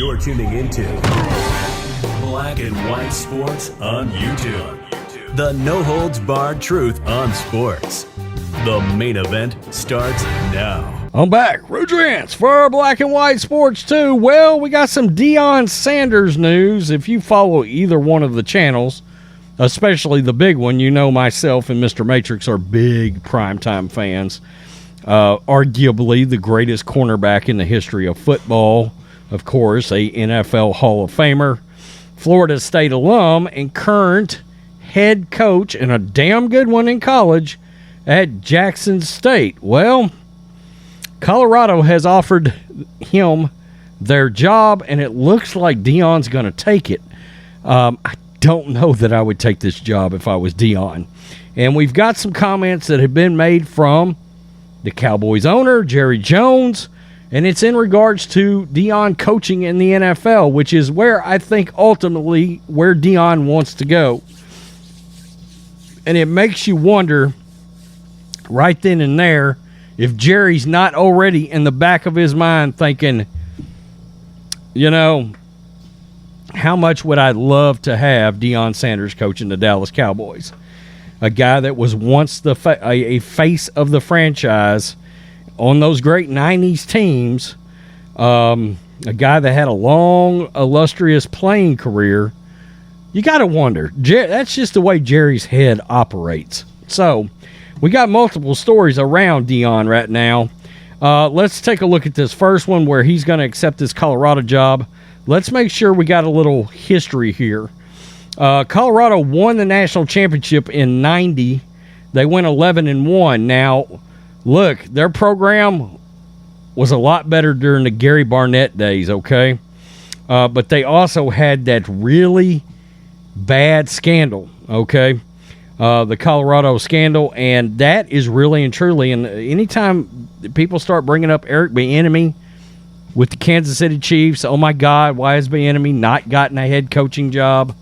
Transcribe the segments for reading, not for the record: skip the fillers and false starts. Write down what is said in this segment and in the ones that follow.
You're tuning into Black and White Sports on YouTube. The no-holds-barred truth on sports. The main event starts now. I'm back. Rudrance for Black and White Sports 2. Well, we got some Deion Sanders news. If you follow either one of the channels, especially the big one, you know myself and Mr. Matrix are big primetime fans. Arguably the greatest cornerback in the history of football. Of course, a NFL Hall of Famer, Florida State alum, and current head coach, and a damn good one in college, at Jackson State. Well, Colorado has offered him their job, and it looks like Deion's going to take it. I don't know that I would take this job if I was Deion. And we've got some comments that have been made from the Cowboys owner, Jerry Jones, and it's in regards to Deion coaching in the NFL, which is where I think ultimately where Deion wants to go. And it makes you wonder right then and there if Jerry's not already in the back of his mind thinking, you know, how much would I love to have Deion Sanders coaching the Dallas Cowboys? A guy that was once a face of the franchise on those great 90s teams, a guy that had a long, illustrious playing career. You got to wonder. That's just the way Jerry's head operates. So, we got multiple stories around Deion right now. Let's take a look at this first one where he's going to accept this Colorado job. Let's make sure we got a little history here. Colorado won the national championship in 90. They went 11-1. Now, look, their program was a lot better during the Gary Barnett days, okay? But they also had that really bad scandal, okay? The Colorado scandal, and that is really and truly, and anytime people start bringing up Eric Bieniemy with the Kansas City Chiefs, oh my God, why has Bieniemy not gotten a head coaching job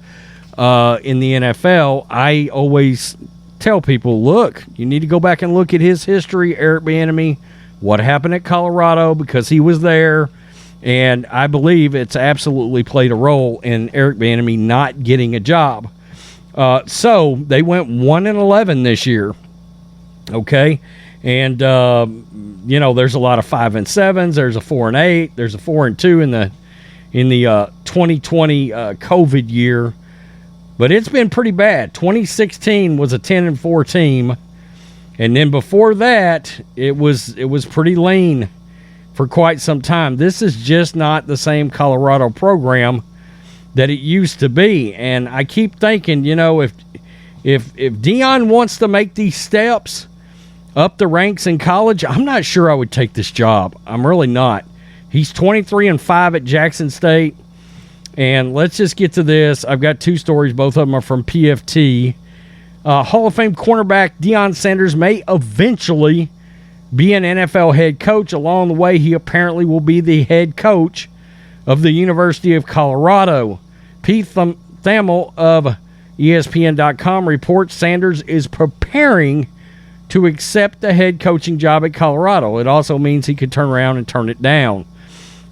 in the NFL? I always tell people, look, you need to go back and look at his history, Eric Bieniemy, what happened at Colorado, because he was there, and I believe it's absolutely played a role in Eric Bieniemy not getting a job. So they went 1-11 this year, okay? And, you know, there's a lot of 5-7s. There's a 4-8. There's a 4-2 in the 2020 COVID year. But it's been pretty bad. 2016 was a 10-4 team. And then before that, it was pretty lean for quite some time. This is just not the same Colorado program that it used to be. And I keep thinking, you know, if Deion wants to make these steps up the ranks in college, I'm not sure I would take this job. I'm really not. He's 23-5 at Jackson State. And let's just get to this. I've got two stories. Both of them are from PFT. Hall of Fame cornerback Deion Sanders may eventually be an NFL head coach. Along the way, he apparently will be the head coach of the University of Colorado. Pete Thamel of ESPN.com reports Sanders is preparing to accept the head coaching job at Colorado. It also means he could turn around and turn it down.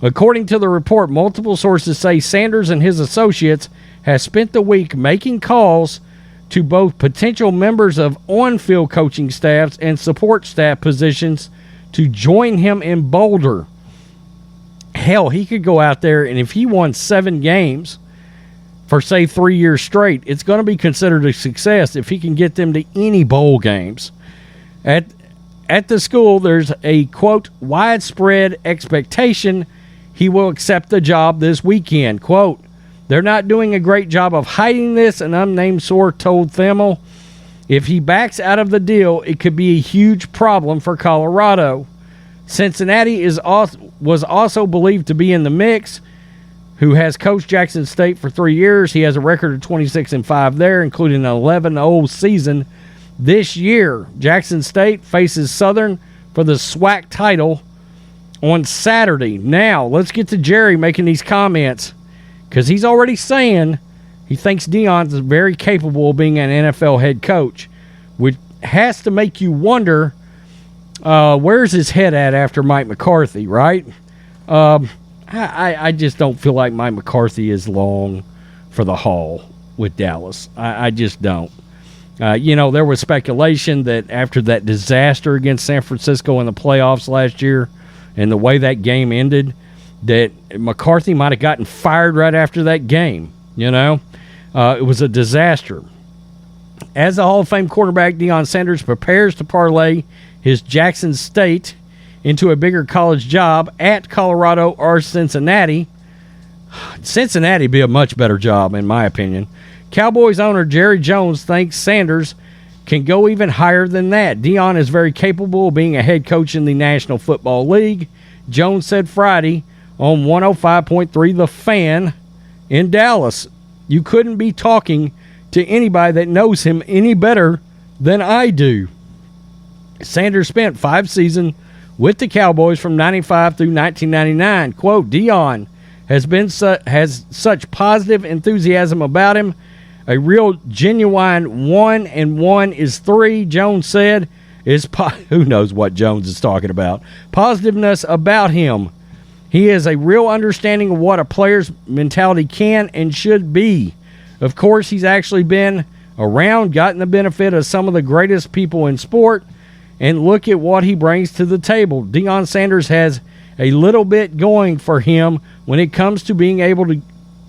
According to the report, multiple sources say Sanders and his associates have spent the week making calls to both potential members of on-field coaching staffs and support staff positions to join him in Boulder. Hell, he could go out there, and if he won 7 games for, say, 3 years straight, it's going to be considered a success if he can get them to any bowl games. At the school, there's a, quote, widespread expectation he will accept the job this weekend. Quote, they're not doing a great job of hiding this, an unnamed source told Thamel. If he backs out of the deal, it could be a huge problem for Colorado. Cincinnati was also believed to be in the mix, who has coached Jackson State for 3 years. He has a record of 26-5 there, including an 11-0 season this year. Jackson State faces Southern for the SWAC title on Saturday. Now, let's get to Jerry making these comments, because he's already saying he thinks Deion's very capable of being an NFL head coach, which has to make you wonder, where's his head at after Mike McCarthy, right? How I just don't feel like Mike McCarthy is long for the haul with Dallas. I just don't. There was speculation that after that disaster against San Francisco in the playoffs last year and the way that game ended, that McCarthy might have gotten fired right after that game. It was a disaster. As the Hall of Fame quarterback, Deion Sanders prepares to parlay his Jackson State into a bigger college job at Colorado or Cincinnati. Cincinnati would be a much better job, in my opinion. Cowboys owner Jerry Jones thinks Sanders can go even higher than that. Deion is very capable of being a head coach in the National Football League, Jones said Friday on 105.3 The Fan in Dallas. You couldn't be talking to anybody that knows him any better than I do. Sanders spent 5 seasons with the Cowboys from 95 through 1999. Quote, Deion has such positive enthusiasm about him. A real genuine 1 and 1 is 3, Jones said. Who knows what Jones is talking about? Positiveness about him. He has a real understanding of what a player's mentality can and should be. Of course, he's actually been around, gotten the benefit of some of the greatest people in sport, and look at what he brings to the table. Deion Sanders has a little bit going for him when it comes to being able to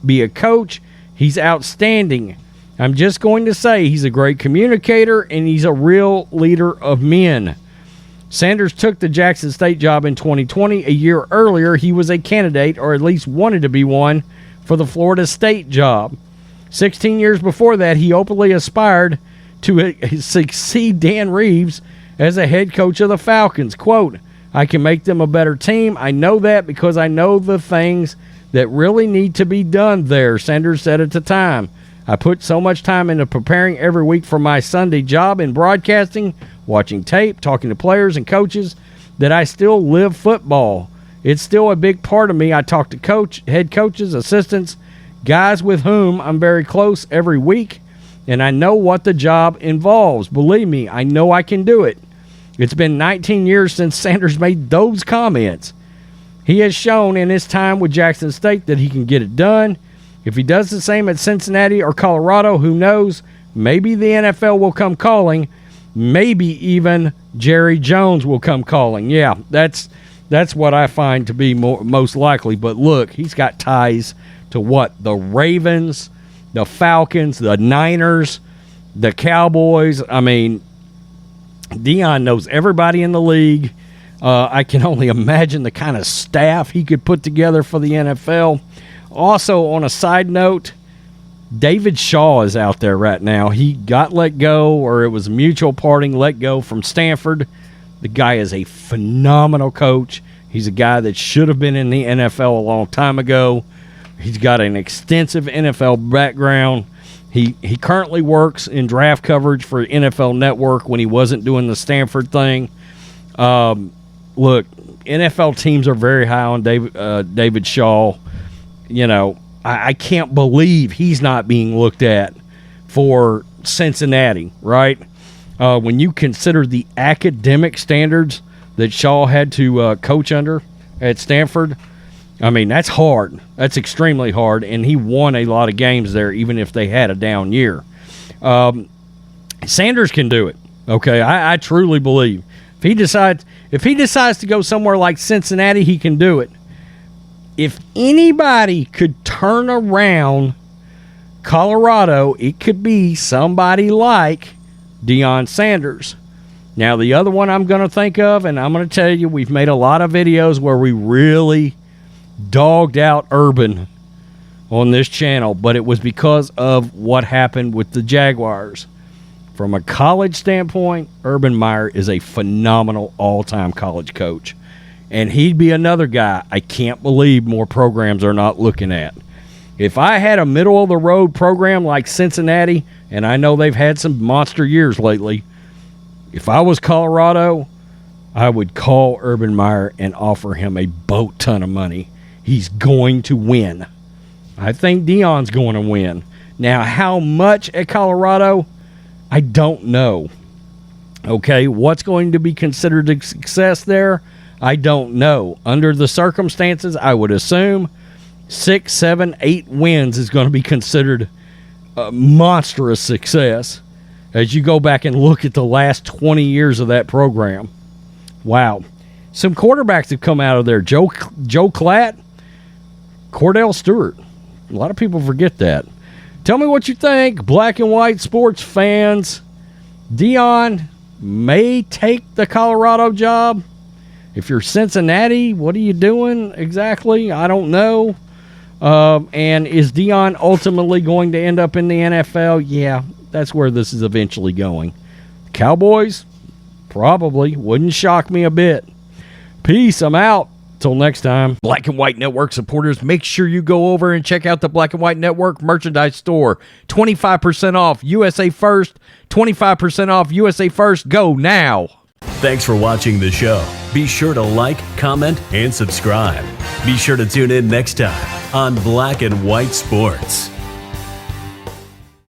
be a coach. He's outstanding. I'm just going to say he's a great communicator and he's a real leader of men. Sanders took the Jackson State job in 2020. A year earlier, he was a candidate, or at least wanted to be one, for the Florida State job. 16 years before that, he openly aspired to succeed Dan Reeves as a head coach of the Falcons. Quote, I can make them a better team. I know that because I know the things that really need to be done there, Sanders said at the time. I put so much time into preparing every week for my Sunday job in broadcasting, watching tape, talking to players and coaches, that I still live football. It's still a big part of me. I talk to head coaches, assistants, guys with whom I'm very close every week, and I know what the job involves. Believe me, I know I can do it. It's been 19 years since Sanders made those comments. He has shown in his time with Jackson State that he can get it done. If he does the same at Cincinnati or Colorado, who knows? Maybe the NFL will come calling. Maybe even Jerry Jones will come calling. Yeah, that's what I find to be most likely. But look, he's got ties to what? The Ravens, the Falcons, the Niners, the Cowboys. I mean, Deion knows everybody in the league. I can only imagine the kind of staff he could put together for the NFL. Also, on a side note, David Shaw is out there right now. He got let go, or it was mutual parting, let go from Stanford. The guy is a phenomenal coach. He's a guy that should have been in the NFL a long time ago. He's got an extensive NFL background. He currently works in draft coverage for NFL Network when he wasn't doing the Stanford thing. Look, NFL teams are very high on David Shaw. I can't believe he's not being looked at for Cincinnati, right? When you consider the academic standards that Shaw had to coach under at Stanford, I mean, that's hard. That's extremely hard, and he won a lot of games there, even if they had a down year. Sanders can do it, okay? I truly believe. If he decides to go somewhere like Cincinnati, he can do it. If anybody could turn around Colorado, it could be somebody like Deion Sanders. Now, the other one I'm going to think of, and I'm going to tell you, we've made a lot of videos where we really dogged out Urban on this channel, but it was because of what happened with the Jaguars. From a college standpoint, Urban Meyer is a phenomenal all-time college coach. And he'd be another guy I can't believe more programs are not looking at. If I had a middle-of-the-road program like Cincinnati, and I know they've had some monster years lately, if I was Colorado, I would call Urban Meyer and offer him a boat ton of money. He's going to win. I think Deion's going to win. Now, how much at Colorado, I don't know. Okay, what's going to be considered a success there? I don't know. Under the circumstances, I would assume 6, 7, 8 wins is going to be considered a monstrous success as you go back and look at the last 20 years of that program. Wow. Some quarterbacks have come out of there. Joe Klatt, Cordell Stewart. A lot of people forget that. Tell me what you think, black and white sports fans. Deion may take the Colorado job. If you're Cincinnati, what are you doing exactly? I don't know. And is Deion ultimately going to end up in the NFL? Yeah, that's where this is eventually going. Cowboys? Probably. Wouldn't shock me a bit. Peace. I'm out. Till next time. Black and White Network supporters, make sure you go over and check out the Black and White Network merchandise store. 25% off USA First. 25% off USA First. Go now. Thanks for watching the show. Be sure to like, comment, and subscribe. Be sure to tune in next time on Black and White Sports.